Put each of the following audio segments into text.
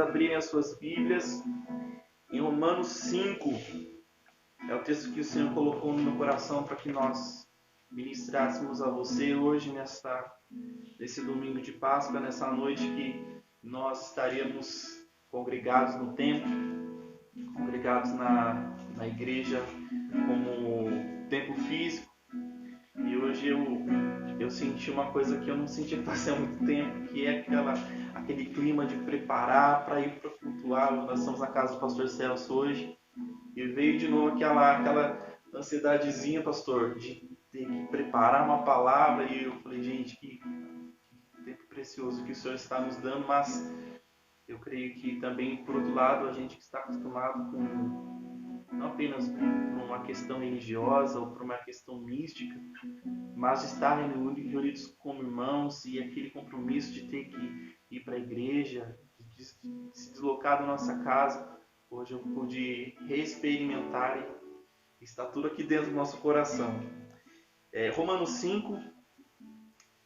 abrirem as suas Bíblias em Romanos 5. É o texto que o Senhor colocou no meu coração para que nós ministrássemos a você hoje, nesse domingo de Páscoa, nessa noite que nós estaríamos congregados no templo, congregados na igreja como templo físico. E hoje eu senti uma coisa que eu não sentia fazia muito tempo, que é aquele clima de preparar para ir para cultuar. Nós estamos na casa do pastor Celso hoje e veio de novo aquela ansiedadezinha, pastor, de ter que preparar uma palavra. E eu falei, gente, que tempo precioso que o Senhor está nos dando, mas eu creio que também, por outro lado, a gente que está acostumado com não apenas por uma questão religiosa ou por uma questão mística, mas estar reunidos como irmãos e aquele compromisso de ter que ir para a igreja, de se deslocar da nossa casa. Hoje eu pude reexperimentar e está tudo aqui dentro do nosso coração. Romanos 5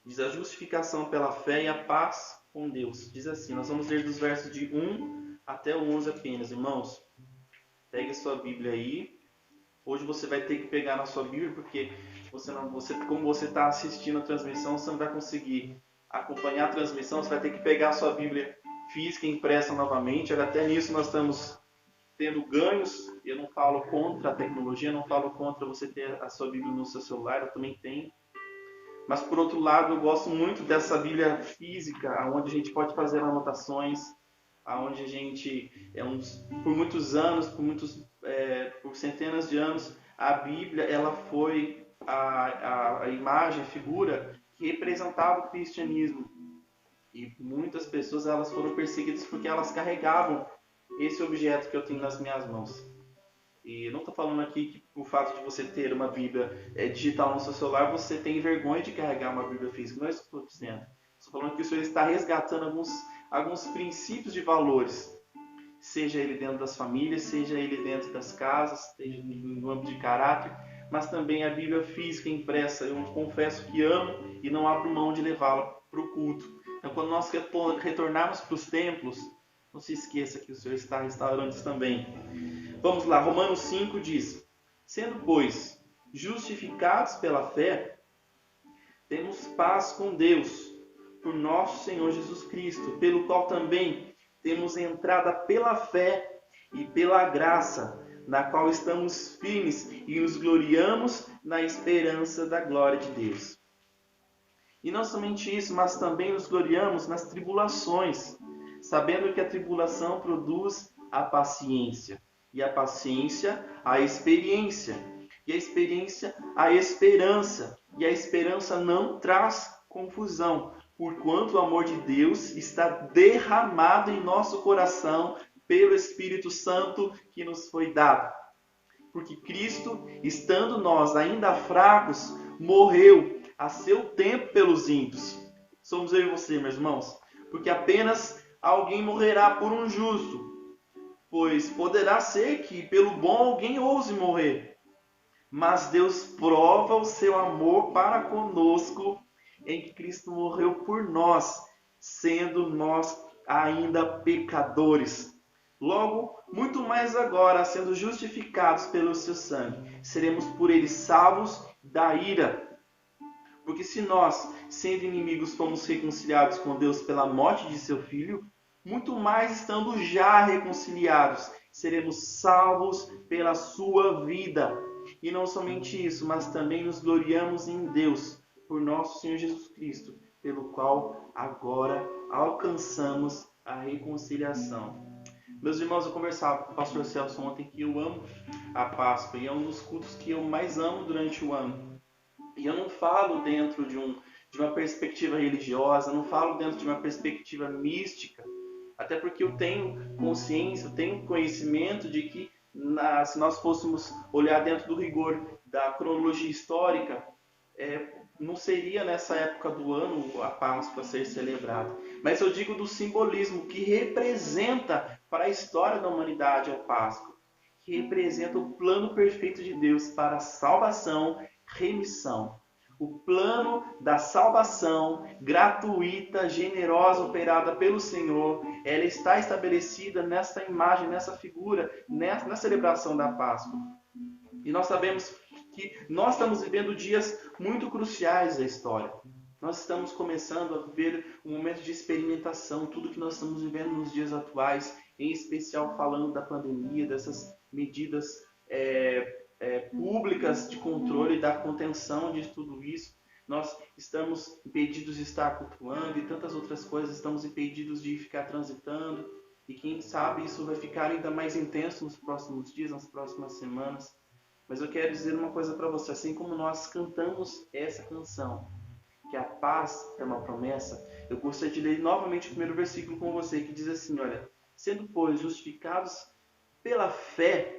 diz a justificação pela fé e a paz com Deus. Diz assim, nós vamos ler dos versos de 1 até o 11 apenas. Irmãos, pegue a sua Bíblia aí. Hoje você vai ter que pegar na sua Bíblia, porque como você está assistindo a transmissão, você não vai conseguir acompanhar a transmissão. Você vai ter que pegar a sua Bíblia física e impressa novamente. Até nisso nós estamos tendo ganhos. Eu não falo contra a tecnologia, não falo contra você ter a sua Bíblia no seu celular, eu também tenho. Mas, por outro lado, eu gosto muito dessa Bíblia física, onde a gente pode fazer anotações, onde a gente, por muitos anos, por centenas de anos, a Bíblia ela foi a imagem, a figura que representava o cristianismo. E muitas pessoas elas foram perseguidas porque elas carregavam esse objeto que eu tenho nas minhas mãos. E eu não estou falando aqui que o fato de você ter uma Bíblia digital no seu celular, você tem vergonha de carregar uma Bíblia física. Não é isso que eu estou dizendo. Estou falando que o Senhor está resgatando alguns princípios de valores. Seja ele dentro das famílias, seja ele dentro das casas, seja no âmbito de caráter. Mas também a Bíblia física impressa. Eu confesso que amo e não abro mão de levá-la para o culto. Então, quando nós retornarmos para os templos, não se esqueça que o Senhor está restaurando isso também. Vamos lá, Romanos 5 diz: sendo, pois, justificados pela fé, temos paz com Deus, por nosso Senhor Jesus Cristo, pelo qual também temos entrada pela fé e pela graça, na qual estamos firmes e nos gloriamos na esperança da glória de Deus. E não somente isso, mas também nos gloriamos nas tribulações, sabendo que a tribulação produz a paciência. E a paciência, a experiência. E a experiência, a esperança. E a esperança não traz confusão, porquanto o amor de Deus está derramado em nosso coração pelo Espírito Santo que nos foi dado. Porque Cristo, estando nós ainda fracos, morreu a seu tempo pelos ímpios. Somos eu e você, meus irmãos. Porque apenas alguém morrerá por um justo. Pois poderá ser que pelo bom alguém ouse morrer. Mas Deus prova o seu amor para conosco em que Cristo morreu por nós, sendo nós ainda pecadores. Logo, muito mais agora, sendo justificados pelo seu sangue, seremos por ele salvos da ira. Porque se nós, sendo inimigos, fomos reconciliados com Deus pela morte de seu Filho, muito mais estando já reconciliados, seremos salvos pela sua vida. E não somente isso, mas também nos gloriamos em Deus, por nosso Senhor Jesus Cristo, pelo qual agora alcançamos a reconciliação. Meus irmãos, eu conversava com o pastor Celso ontem que eu amo a Páscoa e é um dos cultos que eu mais amo durante o ano. E eu não falo dentro de uma perspectiva religiosa, não falo dentro de uma perspectiva mística, até porque eu tenho consciência, eu tenho conhecimento de que se nós fôssemos olhar dentro do rigor da cronologia histórica, não seria nessa época do ano a Páscoa ser celebrada. Mas eu digo do simbolismo que representa para a história da humanidade a Páscoa, que representa o plano perfeito de Deus para a salvação, remissão. O plano da salvação gratuita, generosa, operada pelo Senhor, ela está estabelecida nessa imagem, nessa figura, na celebração da Páscoa. E nós sabemos que nós estamos vivendo dias muito cruciais da história. Nós estamos começando a viver um momento de experimentação, tudo que nós estamos vivendo nos dias atuais, em especial falando da pandemia, dessas medidas públicas de controle, da contenção de tudo isso. Nós estamos impedidos de estar cultuando e tantas outras coisas, estamos impedidos de ficar transitando. E quem sabe isso vai ficar ainda mais intenso nos próximos dias, nas próximas semanas. Mas eu quero dizer uma coisa para você, assim como nós cantamos essa canção, que a paz é uma promessa, eu gostaria de ler novamente o primeiro versículo com você, que diz assim, olha, sendo, pois, justificados pela fé,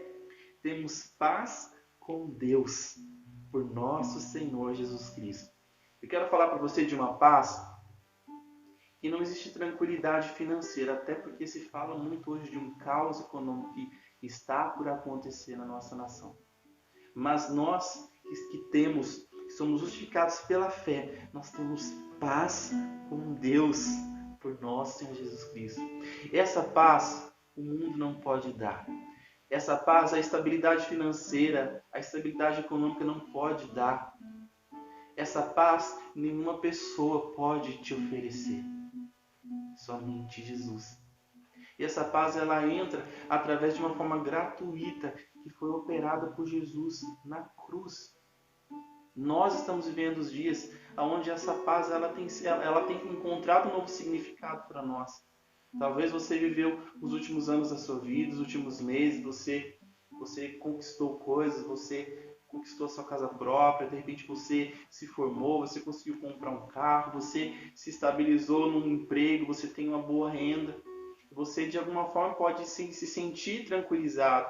temos paz com Deus, por nosso Senhor Jesus Cristo. Eu quero falar para você de uma paz que não existe tranquilidade financeira, até porque se fala muito hoje de um caos econômico que está por acontecer na nossa nação. Mas nós que somos justificados pela fé, nós temos paz com Deus, por nosso Senhor Jesus Cristo. Essa paz o mundo não pode dar. Essa paz, a estabilidade financeira, a estabilidade econômica não pode dar. Essa paz nenhuma pessoa pode te oferecer. Somente Jesus. E essa paz ela entra através de uma forma gratuita que foi operada por Jesus na cruz. Nós estamos vivendo os dias onde essa paz ela tem encontrado um novo significado para nós. Talvez você viveu os últimos anos da sua vida, os últimos meses, você conquistou coisas, você conquistou a sua casa própria, de repente você se formou, você conseguiu comprar um carro, você se estabilizou num emprego, você tem uma boa renda. Você de alguma forma pode se sentir tranquilizado,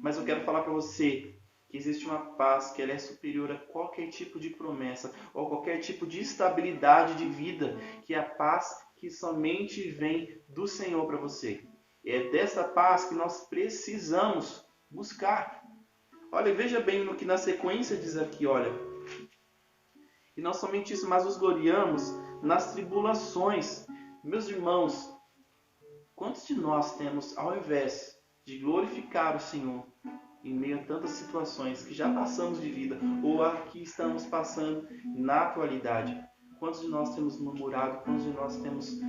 mas eu quero falar para você que existe uma paz que ela é superior a qualquer tipo de promessa ou qualquer tipo de estabilidade de vida, que é a paz que somente vem do Senhor para você. É dessa paz que nós precisamos buscar. Olha, veja bem no que na sequência diz aqui, olha. E não somente isso, mas os gloriamos nas tribulações. Meus irmãos, quantos de nós temos, ao invés de glorificar o Senhor, em meio a tantas situações que já passamos de vida, ou a que estamos passando na atualidade, quantos de nós temos murmurado, quantos de nós temos,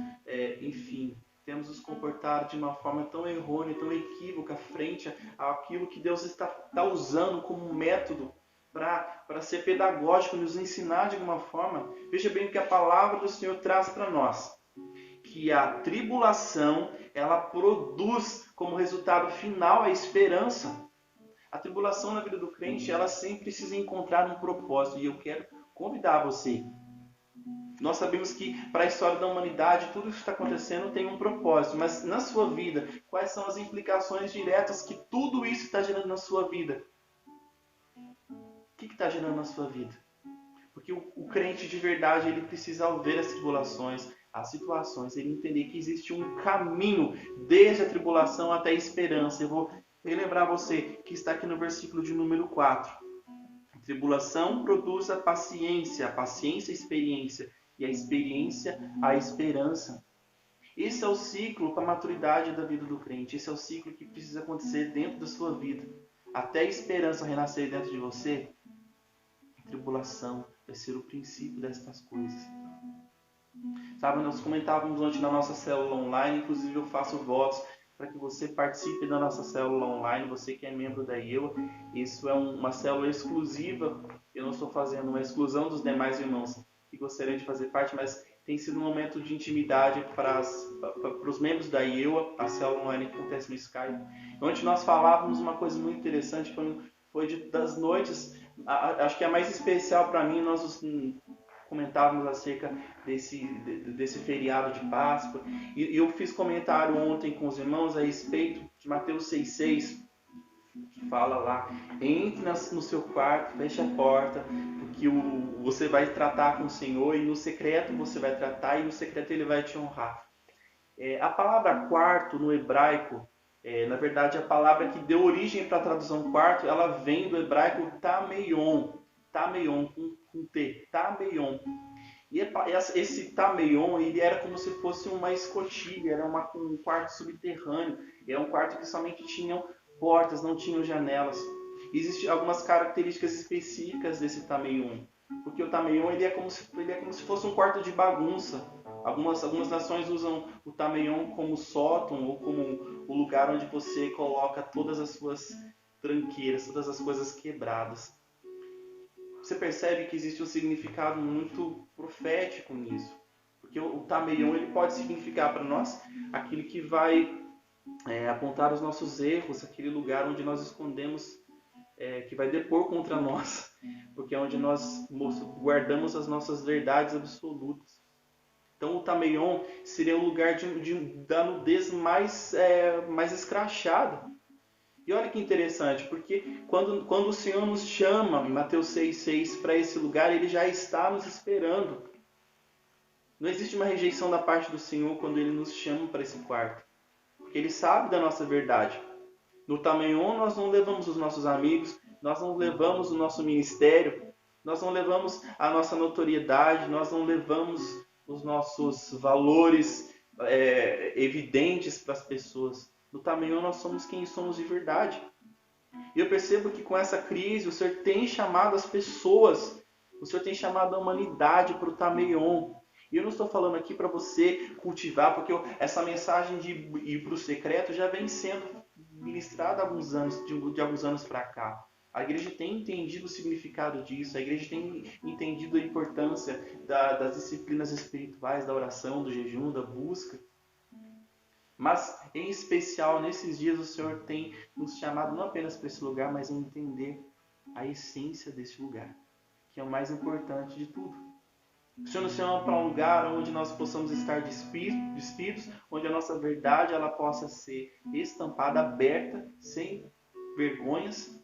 temos nos comportado de uma forma tão errônea, tão equívoca, frente àquilo que Deus está usando como método para ser pedagógico, nos ensinar de alguma forma. Veja bem o que a palavra do Senhor traz para nós. Que a tribulação, ela produz como resultado final a esperança. A tribulação na vida do crente, ela sempre precisa encontrar um propósito. E eu quero convidar você. Nós sabemos que para a história da humanidade, tudo isso que está acontecendo tem um propósito. Mas na sua vida, quais são as implicações diretas que tudo isso está gerando na sua vida? O que está gerando na sua vida? Porque o crente de verdade, ele precisa ver as tribulações, as situações, ele entender que existe um caminho desde a tribulação até a esperança. Eu vou relembrar você que está aqui no versículo de número 4. A tribulação produz a paciência a experiência, e a experiência a esperança. Esse é o ciclo para a maturidade da vida do crente. Esse é o ciclo que precisa acontecer dentro da sua vida. Até a esperança renascer dentro de você, a tribulação vai ser o princípio destas coisas. Sabe, nós comentávamos ontem na nossa célula online, inclusive eu faço votos para que você participe da nossa célula online, você que é membro da IEUA. Isso é uma célula exclusiva, eu não estou fazendo uma exclusão dos demais irmãos que gostariam de fazer parte, mas tem sido um momento de intimidade para os membros da IEUA, a célula online que acontece no Skype. Onde nós falávamos uma coisa muito interessante, foi das noites, acho que a mais especial para mim, nós comentávamos acerca desse feriado de Páscoa. E eu fiz comentário ontem com os irmãos a respeito de Mateus 6,6, que fala lá, entre no seu quarto, feche a porta, porque você vai tratar com o Senhor, e no secreto você vai tratar, e no secreto Ele vai te honrar. A palavra quarto no hebraico, na verdade a palavra que deu origem para a tradução quarto, ela vem do hebraico tameion. Tameion, com T, Tameion. E esse Tameion, ele era como se fosse uma escotilha, era um quarto subterrâneo, era um quarto que somente tinham portas, não tinham janelas. Existem algumas características específicas desse Tameion, porque o Tameion ele é como se fosse um quarto de bagunça. Algumas nações usam o Tameion como sótão ou como o lugar onde você coloca todas as suas tranqueiras, todas as coisas quebradas. Você percebe que existe um significado muito profético nisso. Porque o Tameion ele pode significar para nós aquilo que vai apontar os nossos erros, aquele lugar onde nós escondemos, que vai depor contra nós, porque é onde nós guardamos as nossas verdades absolutas. Então o Tameion seria um lugar da nudez mais escrachada. E olha que interessante, porque quando o Senhor nos chama, em Mateus 6,6, para esse lugar, Ele já está nos esperando. Não existe uma rejeição da parte do Senhor quando Ele nos chama para esse quarto. Porque Ele sabe da nossa verdade. No Tameion nós não levamos os nossos amigos, nós não levamos o nosso ministério, nós não levamos a nossa notoriedade, nós não levamos os nossos valores evidentes para as pessoas. No Tameion nós somos quem somos de verdade. E eu percebo que com essa crise o Senhor tem chamado as pessoas, o Senhor tem chamado a humanidade para o Tameion. E eu não estou falando aqui para você cultivar, porque essa mensagem de ir para o secreto já vem sendo ministrada há alguns anos, de alguns anos para cá. A igreja tem entendido o significado disso, a igreja tem entendido a importância das disciplinas espirituais, da oração, do jejum, da busca. Mas, em especial, nesses dias o Senhor tem nos chamado não apenas para esse lugar, mas a entender a essência desse lugar, que é o mais importante de tudo. O Senhor nos chama para um lugar onde nós possamos estar despidos, onde a nossa verdade ela possa ser estampada, aberta, sem vergonhas.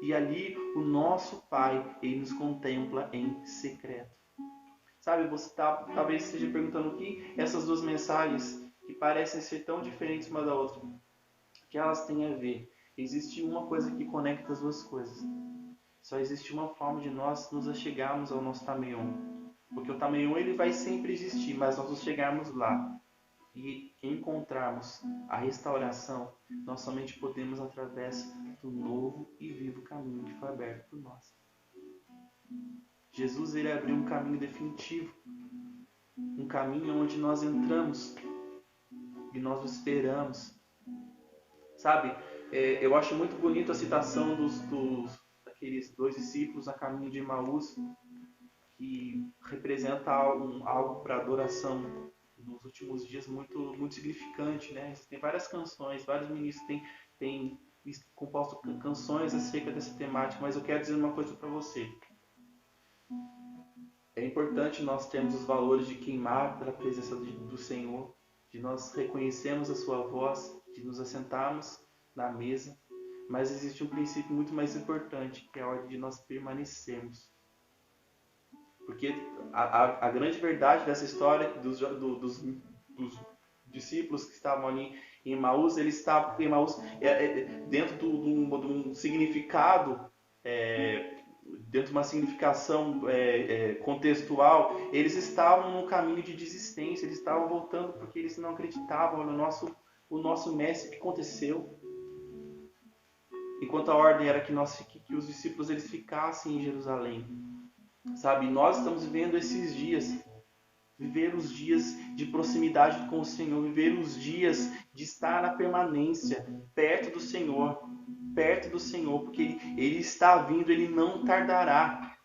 E ali o nosso Pai, Ele nos contempla em secreto. Sabe, você talvez esteja perguntando o que essas duas mensagens, que parecem ser tão diferentes uma da outra, que elas têm a ver. Existe uma coisa que conecta as duas coisas. Só existe uma forma de nós nos achegarmos ao nosso Tameion. Porque o Tameion ele vai sempre existir, mas nós nos chegarmos lá e encontrarmos a restauração, nós somente podemos através do novo e vivo caminho que foi aberto por nós. Jesus ele abriu um caminho definitivo, um caminho onde nós entramos e nós o esperamos. Sabe, eu acho muito bonito a citação daqueles dois discípulos a caminho de Emaús, que representa algo para adoração nos últimos dias muito, muito significante, né? Tem várias canções, vários ministros têm composto canções acerca dessa temática, mas eu quero dizer uma coisa para você. É importante nós termos os valores de queimar pela presença do Senhor, de nós reconhecermos a sua voz, de nos assentarmos na mesa, mas existe um princípio muito mais importante, que é a ordem de nós permanecermos. Porque a grande verdade dessa história dos discípulos que estavam ali em Emaús, eles estavam em Emaús dentro de um significado, dentro de uma significação contextual, eles estavam no caminho de desistência, eles estavam voltando porque eles não acreditavam no nosso mestre. O que aconteceu? Enquanto a ordem era que os discípulos eles ficassem em Jerusalém. Sabe, nós estamos vivendo esses dias, viver os dias de proximidade com o Senhor, viver os dias de estar na permanência, perto do Senhor, porque Ele está vindo, Ele não tardará.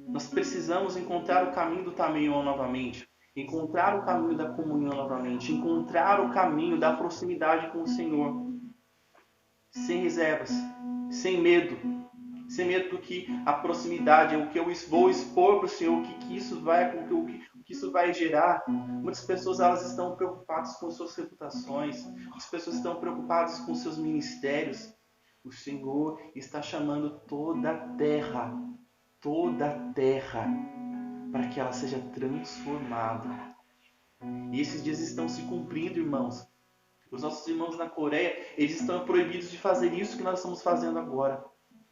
Nós precisamos encontrar o caminho do Tameion novamente, encontrar o caminho da comunhão novamente, encontrar o caminho da proximidade com o Senhor, sem reservas, sem medo do que a proximidade, o que eu vou expor para o Senhor, o que isso vai gerar. Muitas pessoas elas estão preocupadas com suas reputações, muitas pessoas estão preocupadas com seus ministérios. O Senhor está chamando toda a terra, para que ela seja transformada. E esses dias estão se cumprindo, irmãos. Os nossos irmãos na Coreia, eles estão proibidos de fazer isso que nós estamos fazendo agora.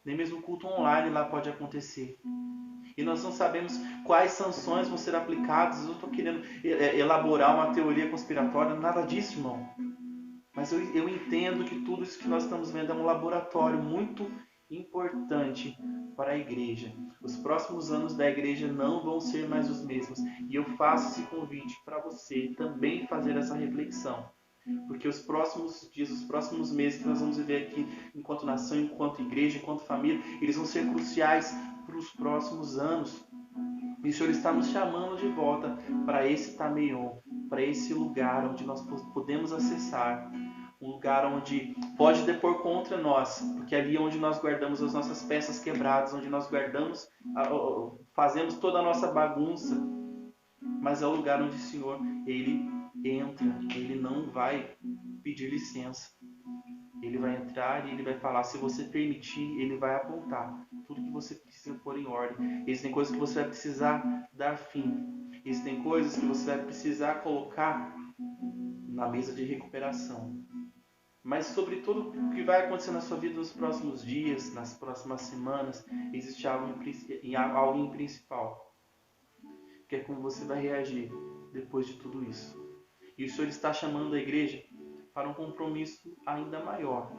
Nem mesmo o culto online lá pode acontecer. E nós não sabemos quais sanções vão ser aplicadas. Eu não estou querendo elaborar uma teoria conspiratória, nada disso, irmão. Mas eu entendo que tudo isso que nós estamos vendo é um laboratório muito importante para a igreja. Os próximos anos da igreja não vão ser mais os mesmos. E eu faço esse convite para você também fazer essa reflexão. Porque os próximos dias, os próximos meses que nós vamos viver aqui, enquanto nação, enquanto igreja, enquanto família, eles vão ser cruciais para os próximos anos. E o Senhor está nos chamando de volta para esse Tameion, para esse lugar onde nós podemos acessar. Um lugar onde pode depor contra nós, porque ali é onde nós guardamos as nossas peças quebradas, onde nós guardamos, fazemos toda a nossa bagunça. Mas é o lugar onde o Senhor, Ele entra, Ele não vai pedir licença. Ele vai entrar e Ele vai falar, se você permitir, Ele vai apontar tudo que você precisa pôr em ordem. Existem coisas que você vai precisar dar fim. Existem coisas que você vai precisar colocar na mesa de recuperação. Mas sobre tudo o que vai acontecer na sua vida nos próximos dias, nas próximas semanas, existe algo em principal. Que é como você vai reagir depois de tudo isso. E o Senhor está chamando a igreja para um compromisso ainda maior.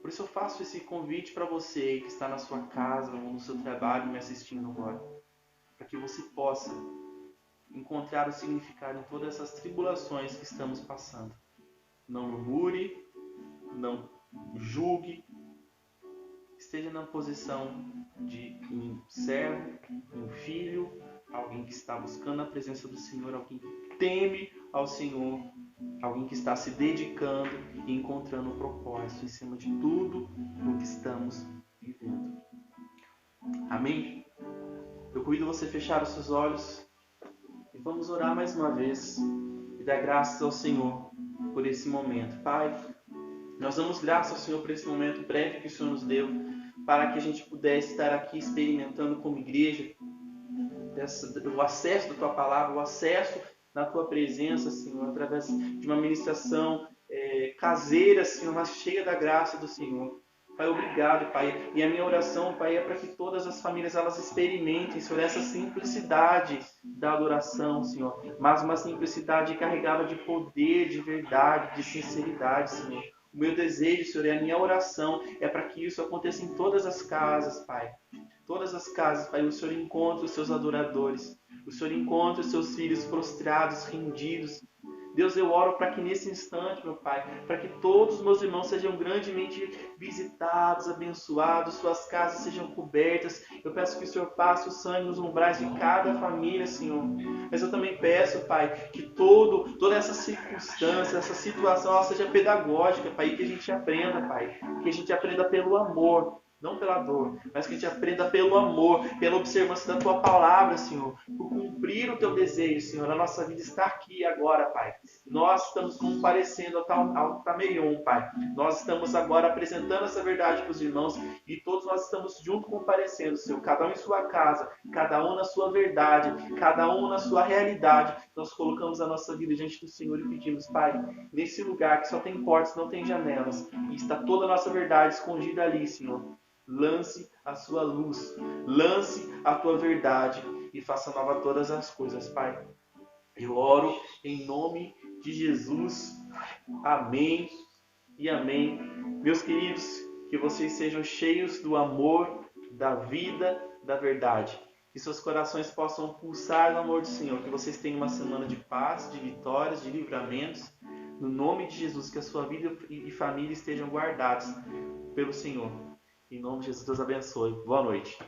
Por isso eu faço esse convite para você que está na sua casa ou no seu trabalho me assistindo agora. Para que você possa encontrar o significado em todas essas tribulações que estamos passando. Não murmure, não julgue. Esteja na posição de um servo, um filho, alguém que está buscando a presença do Senhor, alguém que teme ao Senhor, alguém que está se dedicando e encontrando o propósito em cima de tudo o que estamos vivendo. Amém? Eu convido você a fechar os seus olhos e vamos orar mais uma vez e dar graças ao Senhor por esse momento. Pai, nós damos graças ao Senhor por esse momento breve que o Senhor nos deu, para que a gente pudesse estar aqui experimentando como igreja o acesso da Tua Palavra, o acesso na Tua presença, Senhor, através de uma ministração caseira, Senhor, mas cheia da graça do Senhor. Pai, obrigado, Pai. E a minha oração, Pai, é para que todas as famílias elas experimentem, Senhor, essa simplicidade da adoração, Senhor, mas uma simplicidade carregada de poder, de verdade, de sinceridade, Senhor. O meu desejo, Senhor, e a minha oração é para que isso aconteça em todas as casas, Pai. Todas as casas, Pai, o Senhor encontra os seus adoradores. O Senhor encontra os seus filhos prostrados, rendidos. Deus, eu oro para que nesse instante, meu Pai, para que todos os meus irmãos sejam grandemente visitados, abençoados, suas casas sejam cobertas. Eu peço que o Senhor passe o sangue nos umbrais de cada família, Senhor. Mas eu também peço, Pai, que toda essa circunstância, essa situação, ela seja pedagógica, Pai, e que a gente aprenda, Pai, que a gente aprenda pelo amor. Não pela dor, mas que a gente aprenda pelo amor, pela observância da Tua Palavra, Senhor, por cumprir o Teu desejo, Senhor. A nossa vida está aqui agora, Pai. Nós estamos comparecendo ao Tameion, Pai. Nós estamos agora apresentando essa verdade para os irmãos e todos nós estamos juntos comparecendo, Senhor. Cada um em sua casa, cada um na sua verdade, cada um na sua realidade. Nós colocamos a nossa vida diante do Senhor e pedimos, Pai, nesse lugar que só tem portas, não tem janelas, e está toda a nossa verdade escondida ali, Senhor. Lance a sua luz, lance a tua verdade e faça nova todas as coisas, Pai. Eu oro em nome de Jesus. Amém e amém. Meus queridos, que vocês sejam cheios do amor, da vida, da verdade. Que seus corações possam pulsar no amor do Senhor. Que vocês tenham uma semana de paz, de vitórias, de livramentos. No nome de Jesus, que a sua vida e família estejam guardados pelo Senhor. Em nome de Jesus, Deus abençoe. Boa noite.